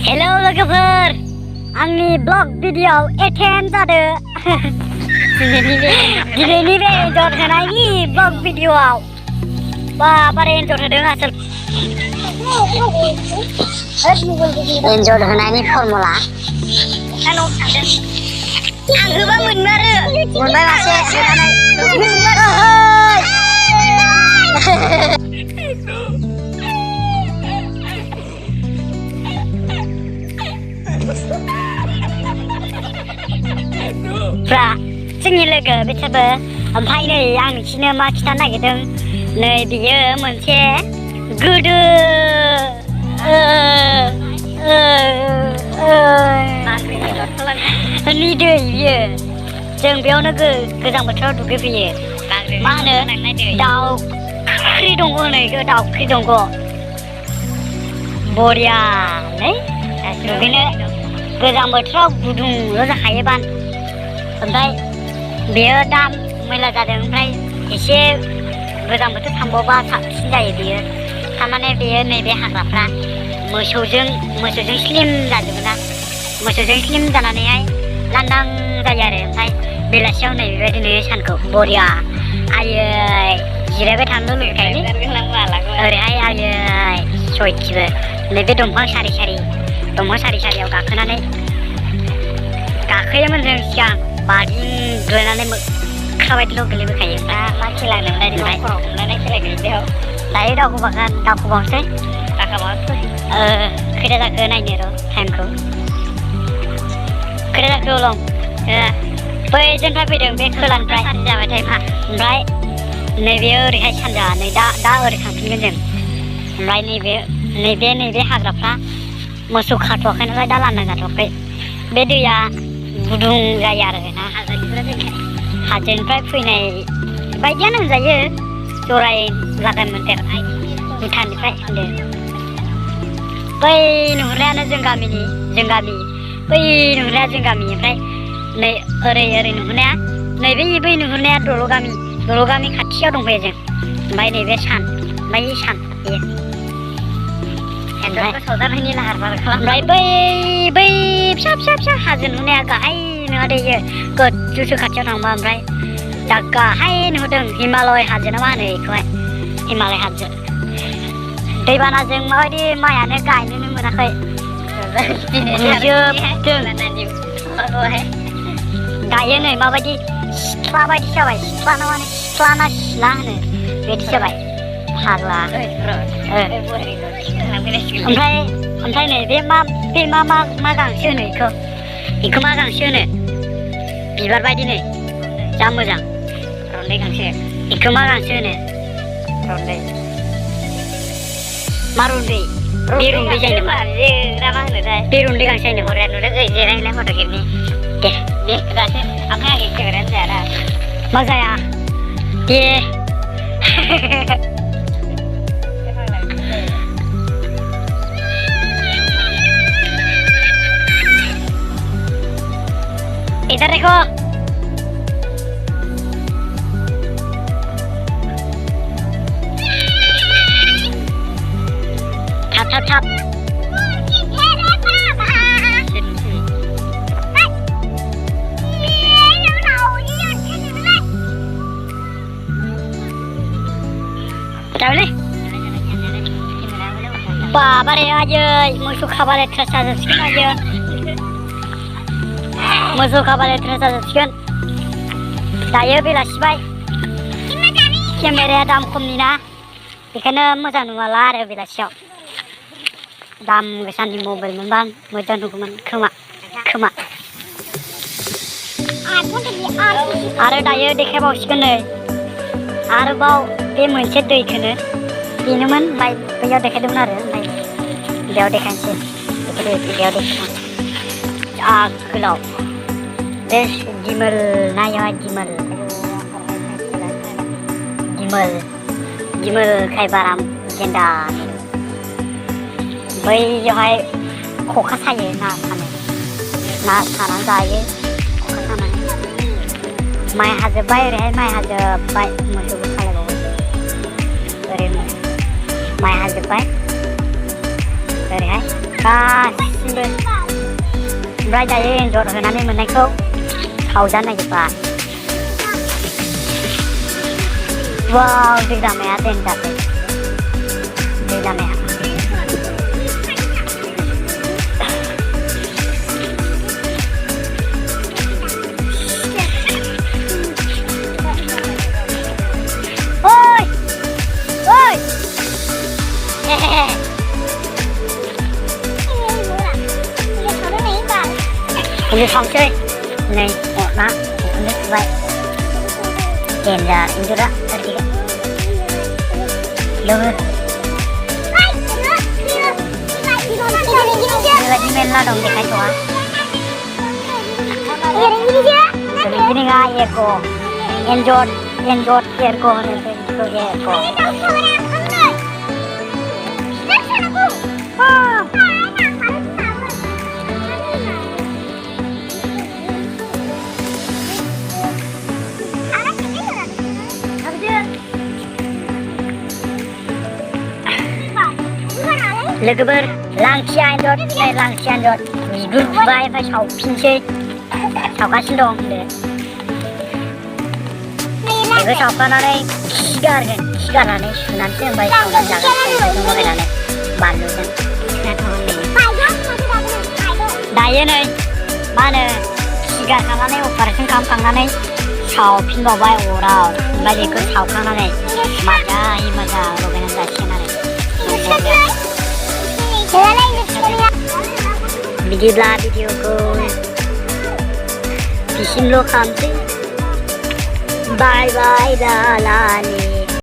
Hello लोगोफोर आंनि blog video attend जादो दिनैनि बे एन्जर होनायनि ब्लग भिडिअआव बारे एन्जर होदों आसोल एन्जर होनायनि फर्मुला आं होबा मोनमारो मोनबाय मासे जोंनि लोगो बिसोरबो ओमफ्राय नै आं नोंसिनो मा खिथानो नागिरदों नै बियो मोनसे गोदो नि दै बियो जों बेयावनो गोजां बोथोराव दुगैफैयो मा होनो दाउख्रि दंग नै दाउख्रि दंग बरियालै दुगैनो गोजां बोथोराव गुदुंल' जाखायो बान ओमफ्राय बेयो दा मैला जादों ओमफ्राय एसे गोजां बोथोर थांबावबा साबसिन जायो बेयो थारमाने बेयो नैबे हाग्राफ्रा मोसौजों स्लिम जाजोबो ना मोसौजों स्लिम जानानैहाय लांदां जायो आरो ओमफ्राय बेलासियाव नै बेबायदि नुयो सानखौ बरिया आयै जिरायबाय थानो लुबैखायो ओरैहाय आयै सयथिबो नैबे दंफां सारि सारियाव गाखोनानै गाखोयोमोन जों सिगां बादिंग्लायनानै मोख्राबायदिल' गोलैबोखायो मा खेला होनोमोनलाय देलाय खेला गेलेनायाव दायो दावखोबावनोसै खैथा जाखो नायनो र' टाइमखौ खैथा जाखो लं बै जोंनिफ्राय फैदों बे खोलानिफ्राय जाबाय टाइमा ओमफ्राय नैबे ओरैहाय सानजा नै दा ओरै थांफिनगोन जों ओमफ्राय नैबे हाग्राफ्रा मोसौ खाथ'वाखै नालाय दा लांदां जाथ'वाखै बे दैया गुदुं जायो आरो ना हाजोनिफ्राय फैनाय बायदियानो होनजायो जराय लागाय मोन्देर भुटाननिफ्राय होनदों बै नुहुरनायानो जों गामि बै नुहुरनाया जों गामि ओमफ्राय नै ओरै नुहुरनाया बै नुहुरनाया दल' गामि खाथियाव दंफैयो जों ओमफ्राय नैबे सान बेयो ओमफ्राय बै फिसा हाजो नुनाया गाहाय नङा दे इयो गोजौसो खाथियाव थांबा ओमफ्राय दा गाहाय नुदों हिमालय हाजो ना मा होनो बेखौहाय हिमालय हाजो दैबानाजों माबायदि माइयानो गायनोनो मोनाखै नुजोबदों दायो नै माबायदि सिथ्ला बायदि जाबाय सिथ्ला ना माने सिथ्ला ना सिला होनो बिदि जाबाय फाग्ला ओमफ्राय नै बे मा गांसो होनो बेखौ मा गांसो होनो बिबार बायदि नै जा मोजां रन्दै गांसो बेखौ मा गांसो होनो रन्दै मा रन्दै बे रन्दै जायो नामा बे रन्दै गांसो जायो नामा नुदों जिरायलाय फट' खेबनि दे दासो ओमफ्राय आं खेबग्रायानो जायाना मा जाया दे इधर देखो थाप बाबा रे आयै मोसौ खाबाले थ्रेस जाजोबसिगोन आयै मोसौ खाबाले थ्रेस जाजोबसिगोन दायो बेलासिबाय केमेराया दाम खमनि ना बेखायनो मोजां नुवाला आरो बेलासियाव दाम गोसानि मबाइल मोनबा मोजां नुगौमोन खोमा आरो दायो देखायबावसिगोन नै आरोबाव बे मोनसे दैखौनो बेनोमोन ओमफ्राय बैयाव देखायदोंमोन आरो ओमफ्राय बेयाव देखायनोसै बेयाव देखायना जा गोलाव बे दिमोल नायावहाय दिमोल खायबारा गेन्दा बैयावहाय खखा सायो ना सानानै जायो खखा सानानै माइ हाजोब्बाय ओरैहाय माइ हाजोब्बाय मोसौबो खालायबावो ओरै माइ हाजोब्बाय ओरैहाय गासिबो दासिमबो ओमफ्राय दायो एन्जर होनानै मोननायखौ खावजानो नागिरबा वाव दै लामाया देन्जार दै लामाया Ini fungsi nih, nah, ini baik. Kenda, ini juga tadi. Loh. Lagi main lah dong dekat tuh. Ini nggak eko, enjot eko nih, itu eko. लोगोफोर लांखि एन्जर लांखि एन्जर बिगुर खुबाय ओमफ्राय सावफिनसै सावगासिनो दं होनदो बेखौ सावखानानै खि गारनानै सुनानैसो ओमफ्राय सावनानै जागोन संख्रिजों लगायनानै बानलुजों दायो नै मा होनो खि गारखांनानै अपारेसन खालामखांनानै सावफिनबावबाय अराव ओमफ्राय बेखौ सावखांनानै मोजाङै मोजां लगायनानै जासिगोन आरो बिदिब्ला भिडिअखौ बिसिमल' खालामसै बाय बाय दालानि